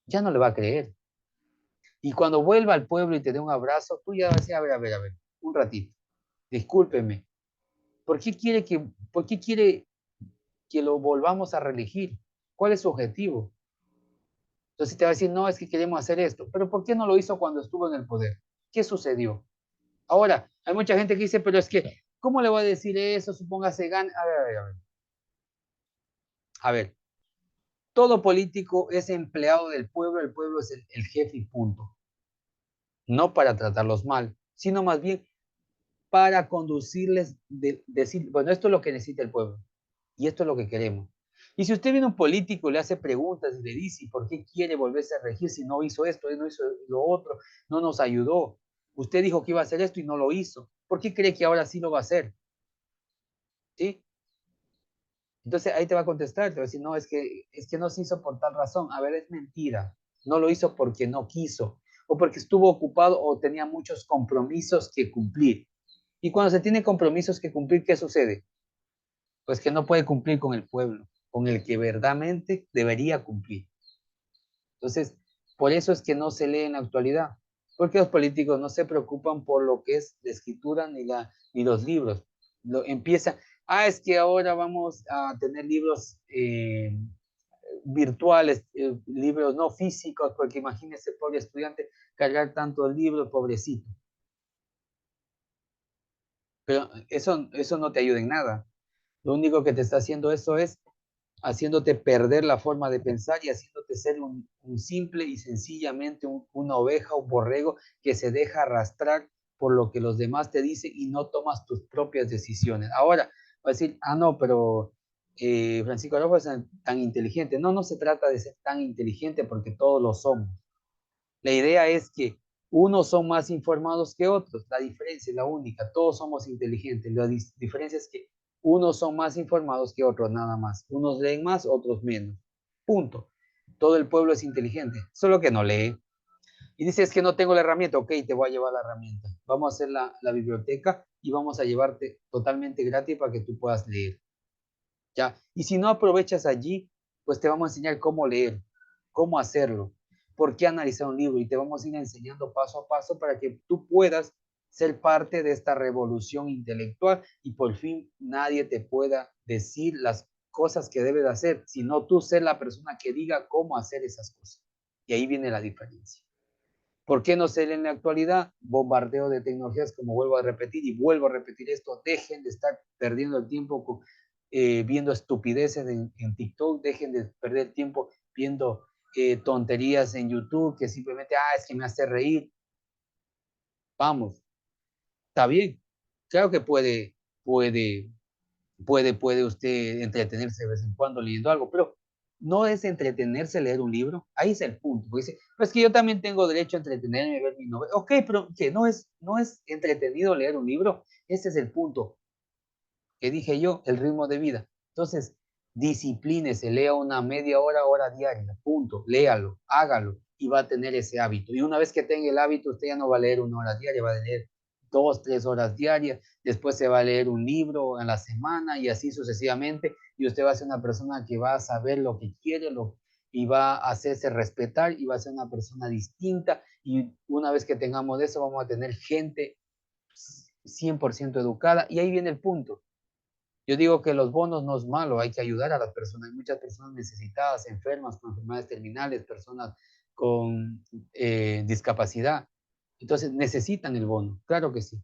Ya no le va a creer. Y cuando vuelva al pueblo y te dé un abrazo, tú ya vas a decir, a ver, un ratito, discúlpeme, ¿por qué quiere que lo volvamos a reelegir? ¿Cuál es su objetivo? Entonces te va a decir, no, es que queremos hacer esto, pero ¿por qué no lo hizo cuando estuvo en el poder? ¿Qué sucedió? Ahora, hay mucha gente que dice, pero es que, ¿cómo le voy a decir eso? Supóngase, gana. A ver, todo político es empleado del pueblo, el pueblo es el jefe y punto. No para tratarlos mal, sino más bien para conducirles, decir, bueno, esto es lo que necesita el pueblo y esto es lo que queremos. Y si usted viene a un político, le hace preguntas y le dice, ¿por qué quiere volverse a regir si no hizo esto, no hizo lo otro, no nos ayudó? Usted dijo que iba a hacer esto y no lo hizo. ¿Por qué cree que ahora sí lo va a hacer? ¿Sí? Entonces ahí te va a contestar, te va a decir, no, es que no se hizo por tal razón. A ver, es mentira. No lo hizo porque no quiso, o porque estuvo ocupado o tenía muchos compromisos que cumplir. Y cuando se tiene compromisos que cumplir, ¿qué sucede? Pues que no puede cumplir con el pueblo, con el que verdaderamente debería cumplir. Entonces, por eso es que no se lee en la actualidad, porque los políticos no se preocupan por lo que es la escritura ni los libros. Empieza, es que ahora vamos a tener libros virtuales, libros no físicos, porque imagínese, pobre estudiante, cargar tantos libros, pobrecito. Pero eso no te ayuda en nada. Lo único que te está haciendo eso es haciéndote perder la forma de pensar y haciéndote ser un simple y sencillamente una oveja, un borrego que se deja arrastrar por lo que los demás te dicen y no tomas tus propias decisiones. Ahora, va a decir, no, pero Francisco Araujo es tan inteligente. No, no se trata de ser tan inteligente porque todos lo somos. La idea es que unos son más informados que otros. La diferencia es la única. Todos somos inteligentes. La diferencia es que unos son más informados que otros, nada más. Unos leen más, otros menos. Punto. Todo el pueblo es inteligente, solo que no lee. Y dices que no tengo la herramienta. Ok, te voy a llevar la herramienta. Vamos a hacer la biblioteca y vamos a llevarte totalmente gratis para que tú puedas leer. ¿Ya? Y si no aprovechas allí, pues te vamos a enseñar cómo leer, cómo hacerlo, por qué analizar un libro y te vamos a ir enseñando paso a paso para que tú puedas ser parte de esta revolución intelectual y por fin nadie te pueda decir las cosas que debes hacer, sino tú ser la persona que diga cómo hacer esas cosas. Y ahí viene la diferencia. ¿Por qué no se lee en la actualidad? Bombardeo de tecnologías, como vuelvo a repetir y vuelvo a repetir esto, dejen de estar perdiendo el tiempo viendo estupideces en TikTok, dejen de perder tiempo viendo tonterías en YouTube que simplemente, es que me hace reír. Vamos, está bien. Claro que puede, puede usted entretenerse de vez en cuando leyendo algo, pero no es entretenerse leer un libro. Ahí es el punto. Porque dice, pues que yo también tengo derecho a entretenerme, ver mi novela. Ok, pero que no es entretenido leer un libro. Ese es el punto que dije yo, el ritmo de vida. Entonces, disciplínese, lea una media hora, hora diaria, punto, léalo, hágalo y va a tener ese hábito. Y una vez que tenga el hábito, usted ya no va a leer una hora diaria, va a leer 2, 3 horas diarias, después se va a leer un libro a la semana y así sucesivamente, y usted va a ser una persona que va a saber lo que quiere y va a hacerse respetar y va a ser una persona distinta, y una vez que tengamos eso, vamos a tener gente 100% educada, y ahí viene el punto. Yo digo que los bonos no es malo, hay que ayudar a las personas. Hay muchas personas necesitadas, enfermas, con enfermedades terminales, personas con discapacidad. Entonces necesitan el bono, claro que sí.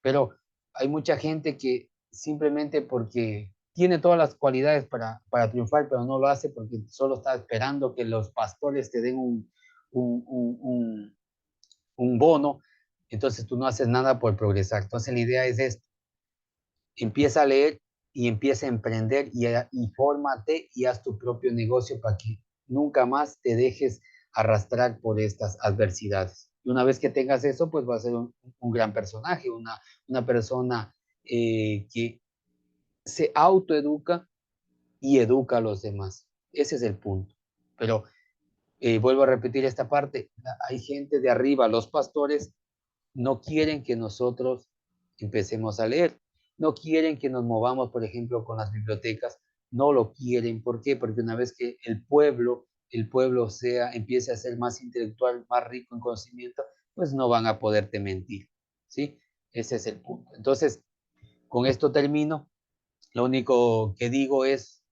Pero hay mucha gente que simplemente porque tiene todas las cualidades para triunfar, pero no lo hace porque solo está esperando que los pastores te den un, un, un, un bono, entonces tú no haces nada por progresar. Entonces la idea es esto: empieza a leer y empieza a emprender y fórmate y haz tu propio negocio para que nunca más te dejes arrastrar por estas adversidades. Y una vez que tengas eso, pues va a ser un gran personaje, una persona que se autoeduca y educa a los demás. Ese es el punto. Pero vuelvo a repetir esta parte, hay gente de arriba, los pastores no quieren que nosotros empecemos a leer, no quieren que nos movamos, por ejemplo, con las bibliotecas, no lo quieren. ¿Por qué? Porque una vez que el pueblo empiece a ser más intelectual, más rico en conocimiento, pues no van a poderte mentir, ¿sí? Ese es el punto. Entonces, con esto termino. Lo único que digo es,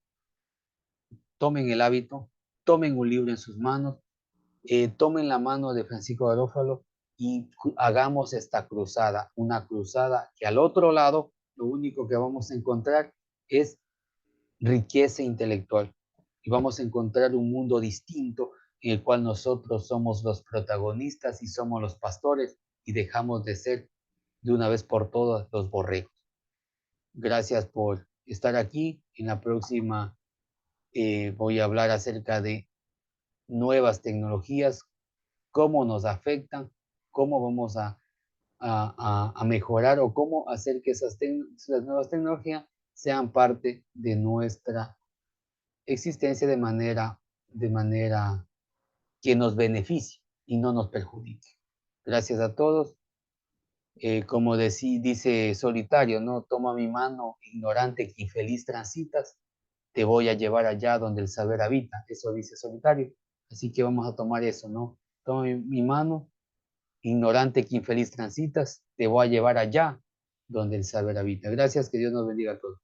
tomen el hábito, tomen un libro en sus manos, tomen la mano de Francisco Garófalo y hagamos esta cruzada, una cruzada que al otro lado lo único que vamos a encontrar es riqueza intelectual y vamos a encontrar un mundo distinto en el cual nosotros somos los protagonistas y somos los pastores y dejamos de ser de una vez por todas los borregos. Gracias por estar aquí. En la próxima voy a hablar acerca de nuevas tecnologías, cómo nos afectan, cómo vamos a mejorar o cómo hacer que esas nuevas tecnologías sean parte de nuestra existencia de manera que nos beneficie y no nos perjudique. Gracias a todos. Como dice Solitario, ¿no? Toma mi mano, ignorante que infeliz transitas, te voy a llevar allá donde el saber habita. Eso dice Solitario. Así que vamos a tomar eso, ¿no? Toma mi mano, ignorante que infeliz transitas, te voy a llevar allá donde el saber habita. Gracias, que Dios nos bendiga a todos.